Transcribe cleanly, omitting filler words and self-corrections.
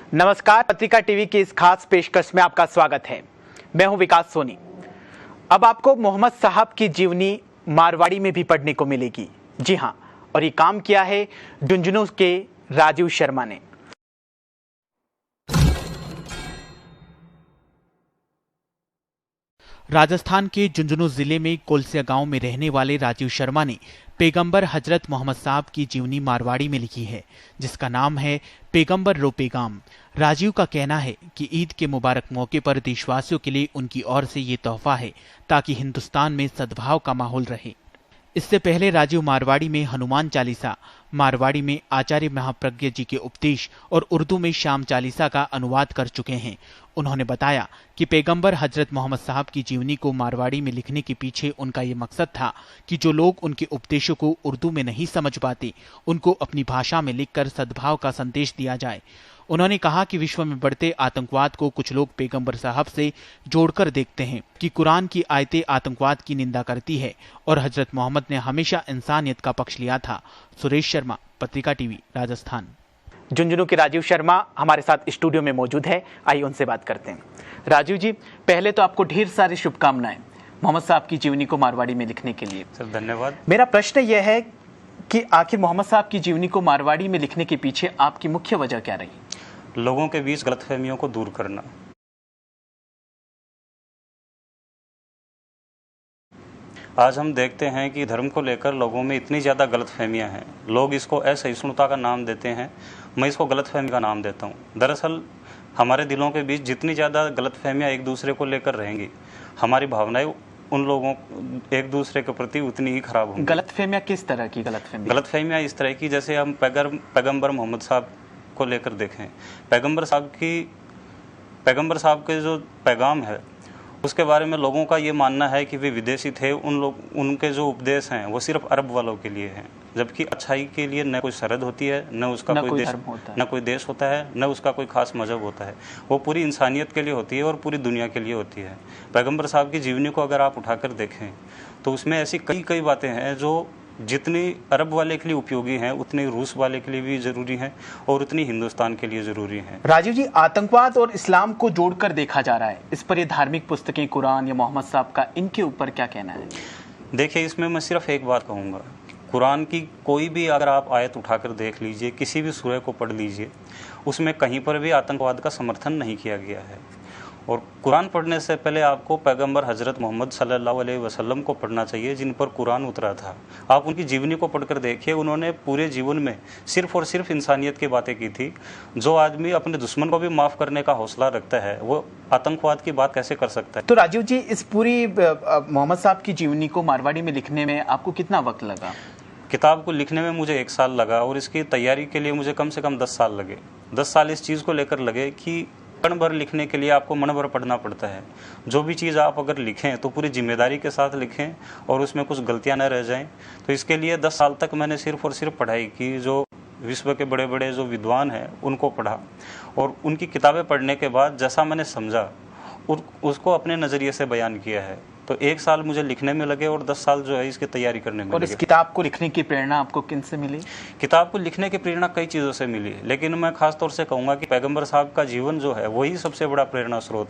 नमस्कार, पत्रिका टीवी की इस खास पेशकश में आपका स्वागत है। मैं हूं विकास सोनी। अब आपको मोहम्मद साहब की जीवनी मारवाड़ी में भी पढ़ने को मिलेगी। जी हां, और ये काम किया है झुंझुनू के राजीव शर्मा ने। राजस्थान के झुंझुनू जिले में कोलसिया गांव में रहने वाले राजीव शर्मा ने पैगंबर हजरत मोहम्मद साहब की जीवनी मारवाड़ी में लिखी है, जिसका नाम है पैगंबर रो पैगाम। राजीव का कहना है कि ईद के मुबारक मौके पर देशवासियों के लिए उनकी ओर से ये तोहफा है ताकि हिंदुस्तान में सद्भाव का माहौल रहे। इससे पहले राजीव मारवाड़ी में हनुमान चालीसा, मारवाड़ी में आचार्य महाप्रज्ञ जी के उपदेश और उर्दू में शाम चालीसा का अनुवाद कर चुके हैं। उन्होंने बताया कि पैगंबर हजरत मोहम्मद साहब की जीवनी को मारवाड़ी में लिखने के पीछे उनका ये मकसद था कि जो लोग उनके उपदेशों को उर्दू में नहीं समझ पाते, उनको अपनी भाषा में लिखकर सद्भाव का संदेश दिया जाए। उन्होंने कहा कि विश्व में बढ़ते आतंकवाद को कुछ लोग पैगंबर साहब से जोड़कर देखते हैं कि कुरान की आयतें आतंकवाद की निंदा करती है और हजरत मोहम्मद ने हमेशा इंसानियत का पक्ष लिया था। सुरेश शर्मा, पत्रिका टीवी, राजस्थान। झुंझुनू के राजीव शर्मा हमारे साथ स्टूडियो में मौजूद है। आइए उनसे बात करते हैं। राजीव जी, पहले तो आपको ढेर सारी शुभकामनाएं मोहम्मद साहब की जीवनी को मारवाड़ी में लिखने के लिए। सर धन्यवाद। मेरा प्रश्न यह है कि आखिर मोहम्मद साहब की जीवनी को मारवाड़ी में लिखने के पीछे आपकी मुख्य वजह क्या रही? लोगों के बीच गलतफहमियों को दूर करना। आज हम देखते हैं कि धर्म को लेकर लोगों में इतनी ज़्यादा गलतफहमियां हैं। लोग इसको असहिष्णुता का नाम देते हैं, मैं इसको गलतफहमी का नाम देता हूं। दरअसल हमारे दिलों के बीच जितनी ज़्यादा गलतफहमियां एक दूसरे को लेकर रहेंगी, हमारी भावनाएं उन लोगों एक दूसरे के प्रति उतनी ही खराब होंगी। गलतफहमियां किस तरह की? गलतफहमियां इस तरह की, जैसे हम पैगंबर मोहम्मद साहब को लेकर देखें। पैगंबर साहब के जो पैगाम है उसके बारे में लोगों का ये मानना है कि वे विदेशी थे। उनके जो उपदेश हैं वो सिर्फ अरब वालों के लिए हैं, जबकि अच्छाई के लिए न कोई सरहद होती है, न उसका कोई देश होता है, न उसका कोई खास मजहब होता है। वो पूरी इंसानियत के लिए होती है और पूरी दुनिया के लिए होती है। पैगंबर साहब की जीवनी को अगर आप उठाकर देखें तो उसमें ऐसी कई बातें हैं जो जितनी अरब वाले के लिए उपयोगी हैं उतनी रूस वाले के लिए भी जरूरी हैं और उतनी हिंदुस्तान के लिए जरूरी हैं। राजीव जी, आतंकवाद और इस्लाम को जोड़कर देखा जा रहा है, इस पर ये धार्मिक पुस्तकें, कुरान या मोहम्मद साहब का, इनके ऊपर क्या कहना है? देखिए, इसमें मैं सिर्फ एक बात कहूँगा। कुरान की कोई भी अगर आप आयत उठाकर देख लीजिए, किसी भी सूरह को पढ़ लीजिए, उसमें कहीं पर भी आतंकवाद का समर्थन नहीं किया गया है। और कुरान पढ़ने से पहले आपको पैगंबर हजरत मोहम्मद सल्लल्लाहु अलैहि वसल्लम को पढ़ना चाहिए, जिन पर कुरान उतरा था। आप उनकी जीवनी को पढ़कर देखिए, उन्होंने पूरे जीवन में सिर्फ और सिर्फ इंसानियत की बातें की थी। जो आदमी अपने दुश्मन को भी माफ़ करने का हौसला रखता है, वो आतंकवाद की बात कैसे कर सकता है? तो राजीव जी, इस पूरी मोहम्मद साहब की जीवनी को मारवाड़ी में लिखने में आपको कितना वक्त लगा? किताब को लिखने में मुझे 1 साल लगा और इसकी तैयारी के लिए मुझे कम से कम 10 साल लगे। 10 साल इस चीज़ को लेकर लगे कि कण भर लिखने के लिए आपको मन भर पढ़ना पड़ता है। जो भी चीज़ आप अगर लिखें तो पूरी जिम्मेदारी के साथ लिखें और उसमें कुछ गलतियां न रह जाएं। तो इसके लिए 10 साल तक मैंने सिर्फ और सिर्फ पढ़ाई की। जो विश्व के बड़े बड़े जो विद्वान हैं उनको पढ़ा और उनकी किताबें पढ़ने के बाद जैसा मैंने समझा उसको अपने नज़रिए से बयान किया है। तो 1 साल मुझे लिखने में लगे और 10 साल जो है इसकी तैयारी करने में लगे। और इस किताब को लिखने की प्रेरणा आपको किन से मिली? किताब को लिखने की प्रेरणा कई चीज़ों से मिली, लेकिन मैं खास तौर से कहूँगा कि पैगंबर साहब का जीवन जो है वही सबसे बड़ा प्रेरणा स्रोत है।